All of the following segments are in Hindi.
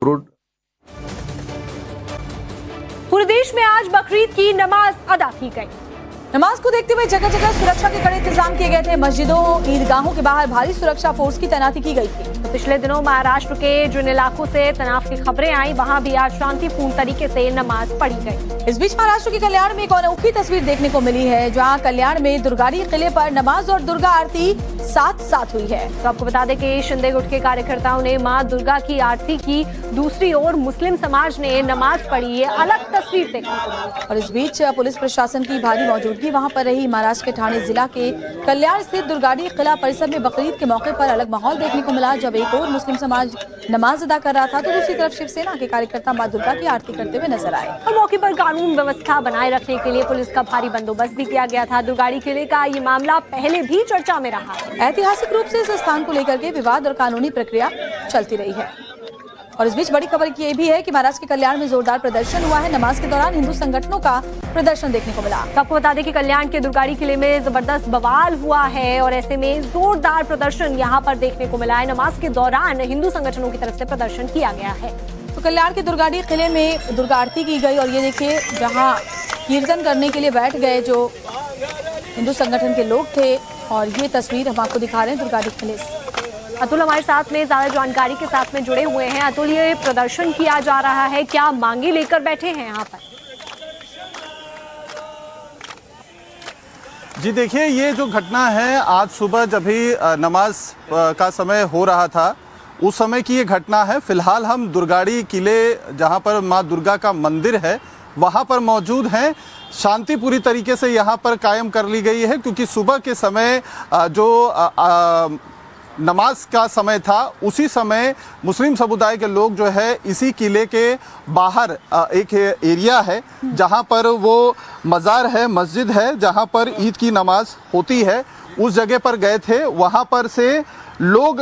पूरे देश में आज बकरीद की नमाज अदा की गई। नमाज को देखते हुए जगह जगह सुरक्षा के कड़े इंतजाम किए गए थे। मस्जिदों, ईदगाहों के बाहर भारी सुरक्षा फोर्स की तैनाती की गई थी। तो पिछले दिनों महाराष्ट्र के जिन इलाकों से तनाव की खबरें आई, वहां भी आज शांतिपूर्ण तरीके से नमाज पढ़ी गई। इस बीच महाराष्ट्र के कल्याण में एक अनोखी तस्वीर देखने को मिली है, जहां कल्याण में दुर्गाड़ी किले पर नमाज और दुर्गा आरती साथ साथ हुई है। तो आपको बता दें कि शिंदे गुट के कार्यकर्ताओं ने मां दुर्गा की आरती की, दूसरी ओर मुस्लिम समाज ने नमाज पढ़ी। ये अलग तस्वीर देखने को मिली। और इस बीच पुलिस प्रशासन की भारी मौजूदगी वहां पर रही। महाराष्ट्र के ठाणे जिला के कल्याण स्थित दुर्गाड़ी किला परिसर में बकरीद के मौके पर अलग माहौल देखने को मिला। जब एक और मुस्लिम समाज नमाज अदा कर रहा था, तो दूसरी तरफ शिवसेना के कार्यकर्ता मां दुर्गा की आरती करते हुए नजर आए। और मौके पर कानून व्यवस्था बनाए रखने के लिए पुलिस का भारी बंदोबस्त भी किया गया था। दुर्गाड़ी किले का ये मामला पहले भी चर्चा में रहा है। ऐतिहासिक रूप से इस स्थान को लेकर के विवाद और कानूनी प्रक्रिया चलती रही है। और इस बीच बड़ी खबर ये भी है कि महाराष्ट्र के कल्याण में जोरदार प्रदर्शन हुआ है। नमाज के दौरान हिंदू संगठनों का प्रदर्शन देखने को मिला। आपको बता दें कि कल्याण के दुर्गाड़ी किले में जबरदस्त बवाल हुआ है और ऐसे में जोरदार प्रदर्शन यहां पर देखने को मिला है। नमाज के दौरान हिंदू संगठनों की तरफ से प्रदर्शन किया गया है। तो कल्याण के दुर्गाड़ी किले में दुर्गा आरती की गई और ये देखिए, जहाँ कीर्तन करने के लिए बैठ गए जो हिंदू संगठन के लोग थे, और ये तस्वीर हम आपको दिखा रहे हैं दुर्गाड़ी किले से। अतुल हमारे साथ में ज्यादा जानकारी के साथ में जुड़े हुए हैं। अतुल, ये प्रदर्शन किया जा रहा है, क्या मांगे लेकर बैठे हैं यहाँ पर? जी देखिए, ये जो घटना है आज सुबह जब भी नमाज का समय हो रहा था, उस समय की ये घटना है। फिलहाल हम दुर्गाड़ी किले, जहाँ पर माँ दुर्गा का मंदिर है, वहाँ पर मौजूद हैं। शांति पूरी तरीके से यहाँ पर कायम कर ली गई है, क्योंकि सुबह के समय जो नमाज का समय था, उसी समय मुस्लिम समुदाय के लोग जो है इसी किले के बाहर एक एरिया है जहाँ पर वो मज़ार है, मस्जिद है, जहाँ पर ईद की नमाज होती है, उस जगह पर गए थे। वहाँ पर से लोग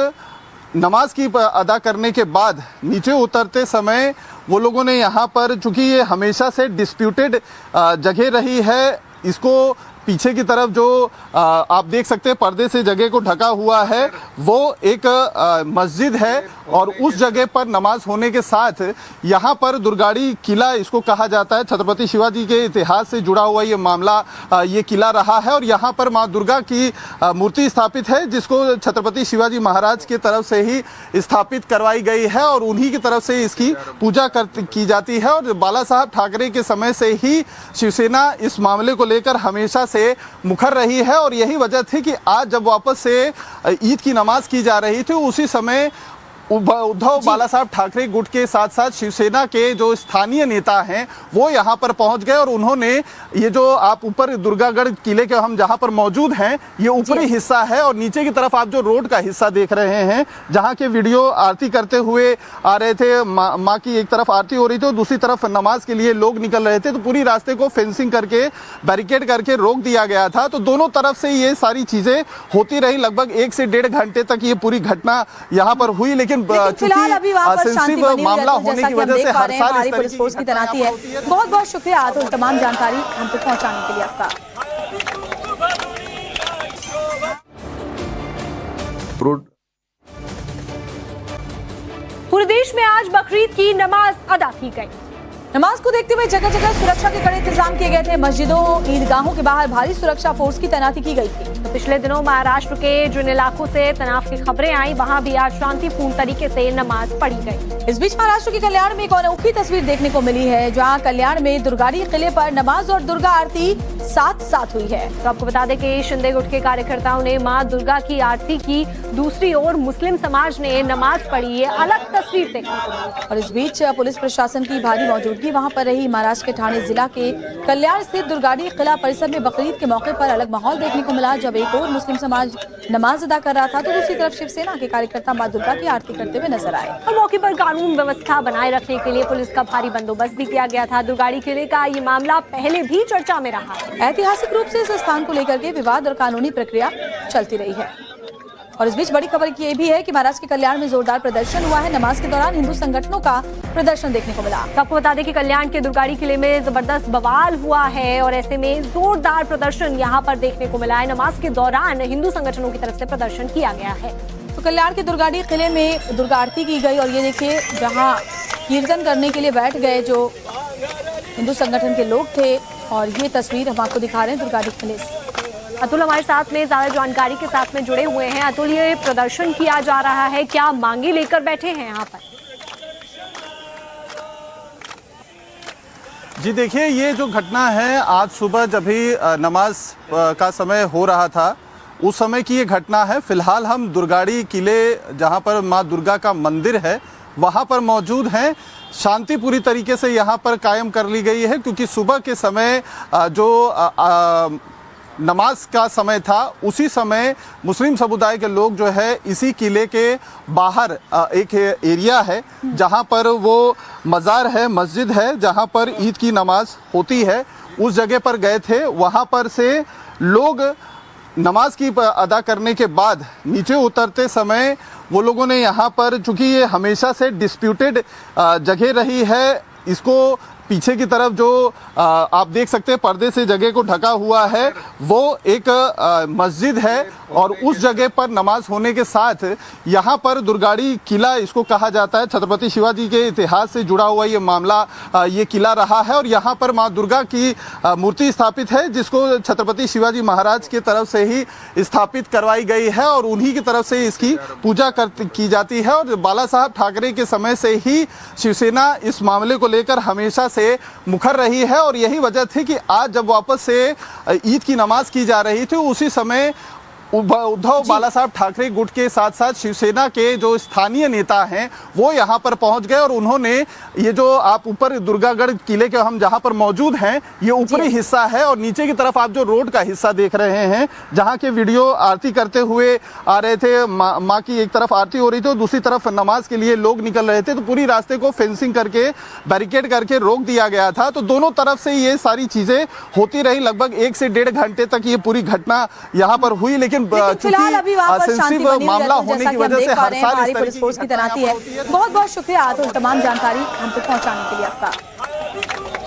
नमाज की अदा करने के बाद नीचे उतरते समय वो लोगों ने यहाँ पर, चूँकि ये हमेशा से डिस्प्यूटेड जगह रही है, इसको पीछे की तरफ जो आप देख सकते हैं पर्दे से जगह को ढका हुआ है, वो एक मस्जिद है। और उस जगह पर नमाज होने के साथ यहाँ पर दुर्गाड़ी किला इसको कहा जाता है। छत्रपति शिवाजी के इतिहास से जुड़ा हुआ ये मामला, ये किला रहा है। और यहाँ पर माँ दुर्गा की मूर्ति स्थापित है, जिसको छत्रपति शिवाजी महाराज की तरफ से ही स्थापित करवाई गई है और उन्हीं की तरफ से इसकी पूजा की जाती है। और बाला साहब ठाकरे के समय से ही शिवसेना इस मामले को लेकर हमेशा से मुखर रही है। और यही वजह थी कि आज जब वापस से ईद की नमाज की जा रही थी, उसी समय उद्धव बाला साहब ठाकरे गुट के साथ साथ शिवसेना के जो स्थानीय नेता हैं वो यहाँ पर पहुँच गए। और उन्होंने ये जो आप ऊपर दुर्गागढ़ किले के हम जहाँ पर मौजूद हैं, ये ऊपरी हिस्सा है और नीचे की तरफ आप जो रोड का हिस्सा देख रहे हैं, जहाँ के वीडियो आरती करते हुए आ रहे थे, माँ की एक तरफ आरती हो रही थी और दूसरी तरफ नमाज के लिए लोग निकल रहे थे, तो पूरी रास्ते को फेंसिंग करके, बैरिकेड करके रोक दिया गया था। तो दोनों तरफ से ये सारी चीज़ें होती रही। लगभग 1 से 1.5 घंटे तक ये पूरी घटना यहाँ पर हुई। लेकिन फिलहाल अभी वहाँ पर शांति बनी हुई है, तो होने जैसा की कि हम वजह देख से पा हर रहे हैं, साल हमारी पुलिस फोर्स की तैनाती है। बहुत बहुत शुक्रिया अतुल, तमाम जानकारी हम तक पहुँचाने के लिए आपका। पूरे देश में आज बकरीद की नमाज अदा की गई। नमाज को देखते हुए जगह जगह सुरक्षा के कड़े इंतजाम किए गए थे। मस्जिदों, ईदगाहों के बाहर भारी सुरक्षा फोर्स की तैनाती की गई थी। तो पिछले दिनों महाराष्ट्र के जिन इलाकों से तनाव की खबरें आई, वहां भी आज शांतिपूर्ण तरीके से नमाज पढ़ी गई। इस बीच महाराष्ट्र के कल्याण में एक अनोखी तस्वीर देखने को मिली है, जहां कल्याण में दुर्गाड़ी किले पर नमाज और दुर्गा आरती साथ साथ हुई है। तो आपको बता दें कि शिंदे गुट के कार्यकर्ताओं ने मां दुर्गा की आरती की, दूसरी ओर मुस्लिम समाज ने नमाज पढ़ी। ये अलग तस्वीर देखने को मिली। और इस बीच पुलिस प्रशासन की भारी मौजूदगी वहां पर रही। महाराष्ट्र के ठाणे जिला के कल्याण स्थित दुर्गाड़ी किला परिसर में बकरीद के मौके पर अलग माहौल देखने को मिला। जब एक और मुस्लिम समाज नमाज अदा कर रहा था, तो दूसरी तरफ शिवसेना के कार्यकर्ता मां दुर्गा की आरती करते हुए नजर आए। और मौके पर कानून व्यवस्था बनाए रखने के लिए पुलिस का भारी बंदोबस्त भी किया गया था। दुर्गाड़ी किले का ये मामला पहले भी चर्चा में रहा है। ऐतिहासिक रूप से इस स्थान को लेकर के विवाद और कानूनी प्रक्रिया चलती रही है। और इस बीच बड़ी खबर ये भी है कि महाराष्ट्र के कल्याण में जोरदार प्रदर्शन हुआ है। नमाज के दौरान हिंदू संगठनों का प्रदर्शन देखने को मिला। आपको बता दें कि कल्याण के दुर्गाड़ी किले में जबरदस्त बवाल हुआ है और ऐसे में जोरदार प्रदर्शन यहाँ पर देखने को मिला है। नमाज के दौरान हिंदू संगठनों की तरफ से प्रदर्शन किया गया है। तो कल्याण के दुर्गाड़ी किले में दुर्गा आरती की गई और ये देखिए, जहाँ कीर्तन करने के लिए बैठ गए जो हिंदू संगठन के लोग थे। और ये तस्वीर हम आपको दिखा रहे हैं दुर्गाड़ी किले से। अतुल हमारे साथ में ज्यादा जानकारी के साथ में जुड़े हुए हैं। अतुल, ये प्रदर्शन किया जा रहा है, क्या मांगे लेकर बैठे हैं यहाँ पर? जी देखिए, ये जो घटना है आज सुबह जब भी नमाज का समय हो रहा था उस समय की ये घटना है। फिलहाल हम दुर्गाड़ी किले जहाँ पर माँ दुर्गा का मंदिर है वहाँ पर मौजूद हैं। शांति पूरी तरीके से यहाँ पर कायम कर ली गई है क्योंकि सुबह के समय जो नमाज का समय था उसी समय मुस्लिम समुदाय के लोग जो है इसी किले के बाहर एक एरिया है जहाँ पर वो मज़ार है, मस्जिद है जहाँ पर ईद की नमाज होती है, उस जगह पर गए थे। वहाँ पर से लोग नमाज की अदा करने के बाद नीचे उतरते समय वो लोगों ने यहाँ पर, चूँकि ये हमेशा से डिस्प्यूटेड जगह रही है, इसको पीछे की तरफ जो आप देख सकते हैं पर्दे से जगह को ढका हुआ है वो एक मस्जिद है और उस जगह पर नमाज होने के साथ यहाँ पर दुर्गाड़ी किला इसको कहा जाता है। छत्रपति शिवाजी के इतिहास से जुड़ा हुआ ये मामला ये किला रहा है और यहाँ पर माँ दुर्गा की मूर्ति स्थापित है जिसको छत्रपति शिवाजी महाराज की तरफ से ही स्थापित करवाई गई है और उन्हीं की तरफ से इसकी पूजा की जाती है। और बाला साहब ठाकरे के समय से ही शिवसेना इस मामले को लेकर हमेशा से मुखर रही है और यही वजह थी कि आज जब वापस से ईद की नमाज की जा रही थी उसी समय उद्धव बाला साहब ठाकरे गुट के साथ साथ शिवसेना के जो स्थानीय नेता हैं वो यहाँ पर पहुँच गए और उन्होंने ये जो आप ऊपर दुर्गागढ़ किले के हम जहाँ पर मौजूद हैं ये ऊपरी हिस्सा है और नीचे की तरफ आप जो रोड का हिस्सा देख रहे हैं जहाँ के वीडियो आरती करते हुए आ रहे थे, माँ की एक तरफ आरती हो रही थी और दूसरी तरफ नमाज के लिए लोग निकल रहे थे, तो पूरी रास्ते को फेंसिंग करके बैरिकेड करके रोक दिया गया था। तो दोनों तरफ से ये सारी चीज़ें होती रही, लगभग 1 से 1.5 घंटे तक ये पूरी घटना यहाँ पर हुई। लेकिन फिलहाल अभी वहाँ पर शांति बनी हुई है, जैसा कि हम देख पा रहे हैं हमारी पुलिस फोर्स की तैनाती है। बहुत बहुत शुक्रिया अतुल, तमाम जानकारी हम तक पहुँचाने के लिए आपका।